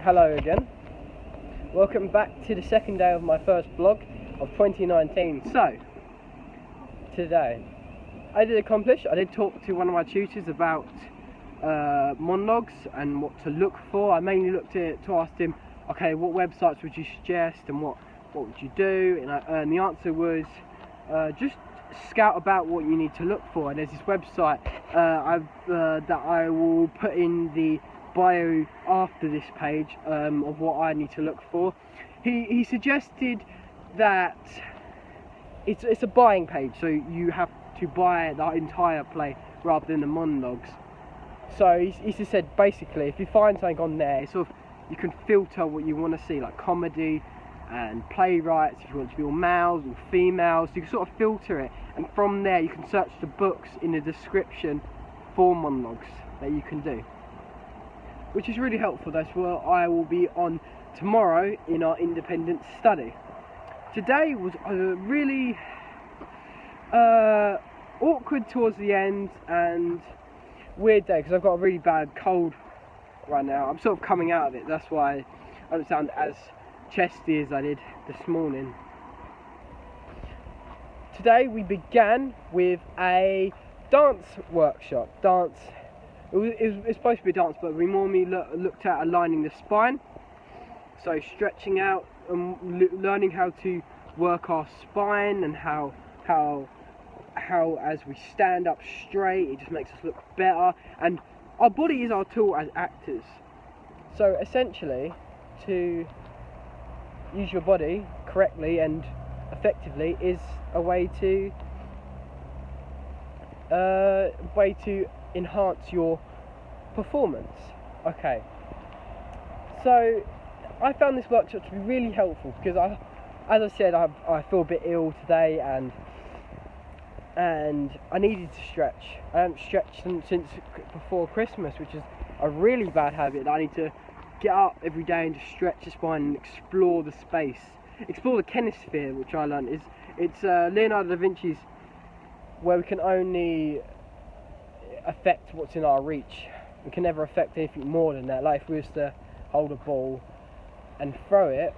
Hello again. Welcome back to the second day of my first vlog of 2019. So, today, I did talk to one of my tutors about monologues and what to look for. I mainly looked at it to ask him, okay, what websites would you suggest and what would you do? And the answer was just scout about what you need to look for. And there's this website that I will put in the bio after this page of what I need to look for. He suggested that it's a buying page, so you have to buy the entire play rather than the monologues. So he just said basically if you find something on there, it's sort of, you can filter what you want to see, like comedy and playwrights, if you want to be all males or females, you can sort of filter it, and from there you can search the books in the description for monologues that you can do, which is really helpful. That's what I will be on tomorrow in our independent study. Today was a really awkward towards the end and weird day because I've got a really bad cold right now. I'm sort of coming out of it, that's why I don't sound as chesty as I did this morning. Today we began with a dance workshop. It's supposed to be a dance, but we normally looked at aligning the spine, so stretching out and learning how to work our spine and how as we stand up straight, it just makes us look better. And our body is our tool as actors. So essentially, to use your body correctly and effectively is a way to enhance your performance. Okay, so I found this workshop to be really helpful because as I said, I feel a bit ill today and I needed to stretch. I haven't stretched since before Christmas, which is a really bad habit. I need to get up every day and just stretch the spine and explore the space, explore the kinesphere, which I learned it's Leonardo da Vinci's, where we can only affect what's in our reach. We can never affect anything more than that. Like if we was to hold a ball and throw it,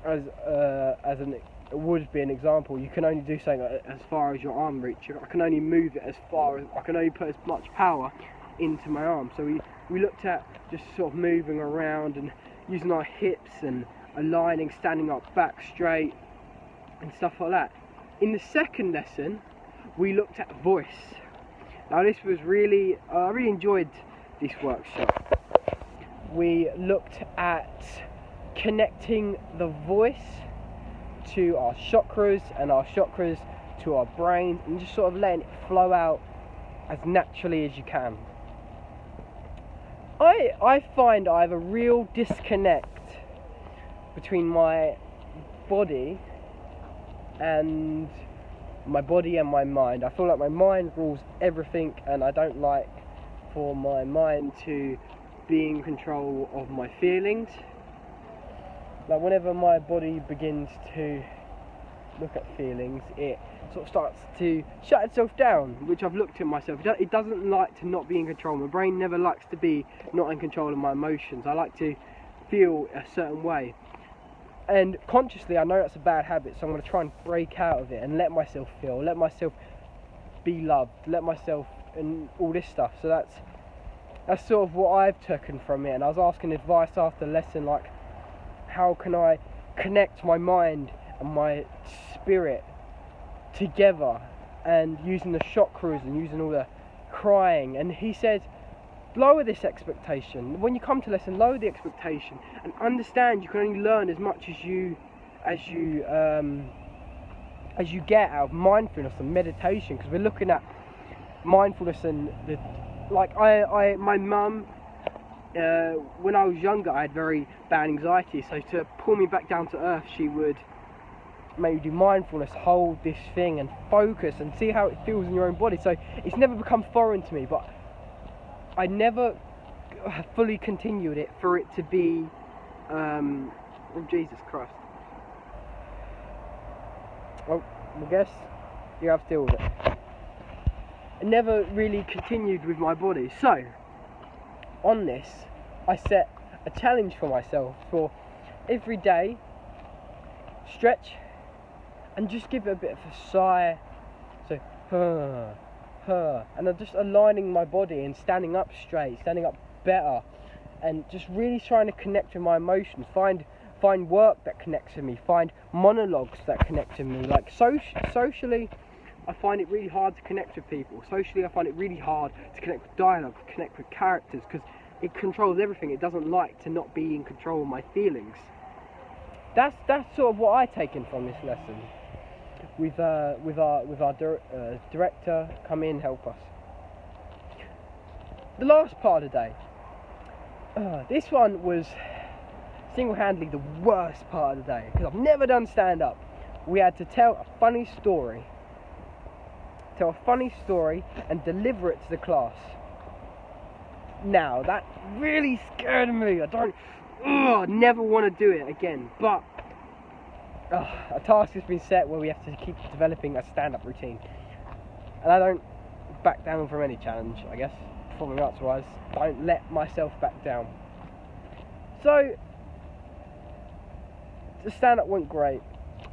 it would be an example, you can only do something as far as your arm reach. I can only move it as far as, I can only put as much power into my arm. So we looked at just sort of moving around and using our hips and aligning, standing up back straight and stuff like that. In the second lesson, we looked at voice. Now this was really, I really enjoyed this workshop. We looked at connecting the voice to our chakras and our chakras to our brain, and just sort of letting it flow out as naturally as you can. I find I have a real disconnect between my body and my mind. I feel like my mind rules everything, and I don't like for my mind to be in control of my feelings. Like whenever my body begins to look at feelings, it sort of starts to shut itself down, which I've looked at myself. It doesn't like to not be in control. My brain never likes to be not in control of my emotions. I like to feel a certain way. And consciously, I know that's a bad habit, so I'm going to try and break out of it and let myself feel, let myself be loved, let myself, and all this stuff. So that's sort of what I've taken from it. And I was asking advice after the lesson, like, how can I connect my mind and my spirit together, and using the chakras and using all the crying. And he said, lower this expectation. When you come to lesson, lower the expectation and understand you can only learn as much as you get out of mindfulness and meditation, because we're looking at mindfulness and my mum, when I was younger, I had very bad anxiety, so to pull me back down to earth, she would maybe do mindfulness, hold this thing and focus and see how it feels in your own body. So it's never become foreign to me, but I never fully continued it for it to be oh Jesus Christ. Well, I guess you have to deal with it. I never really continued with my body. So on this, I set a challenge for myself for every day. Stretch and just give it a bit of a sigh. So, and I'm just aligning my body and standing up straight, standing up better, and just really trying to connect with my emotions. Find work that connects with me. Find monologues that connect with me. Like socially, I find it really hard to connect with people. Socially, I find it really hard to connect with dialogue, to connect with characters, because it controls everything. It doesn't like to not be in control of my feelings. That's sort of what I taken from this lesson. With our director come in, help us. The last part of the day. This one was single-handedly the worst part of the day, because I've never done stand-up. We had to tell a funny story. And deliver it to the class. Now, that really scared me. I never want to do it again. But a task has been set where we have to keep developing a stand-up routine. And I don't back down from any challenge, I guess. Performing arts-wise, don't let myself back down. So, the stand-up went great.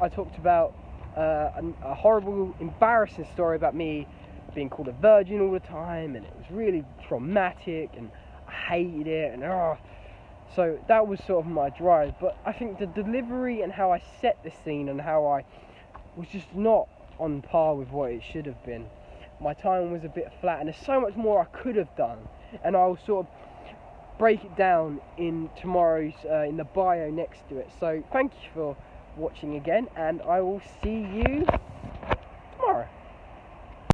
I talked about a horrible, embarrassing story about me being called a virgin all the time, and it was really traumatic, and I hated it, and so that was sort of my drive. But I think the delivery and how I set the scene and how I was just not on par with what it should have been. My time was a bit flat, and there's so much more I could have done, and I'll sort of break it down in tomorrow's in the bio next to it. So thank you for watching again, and I will see you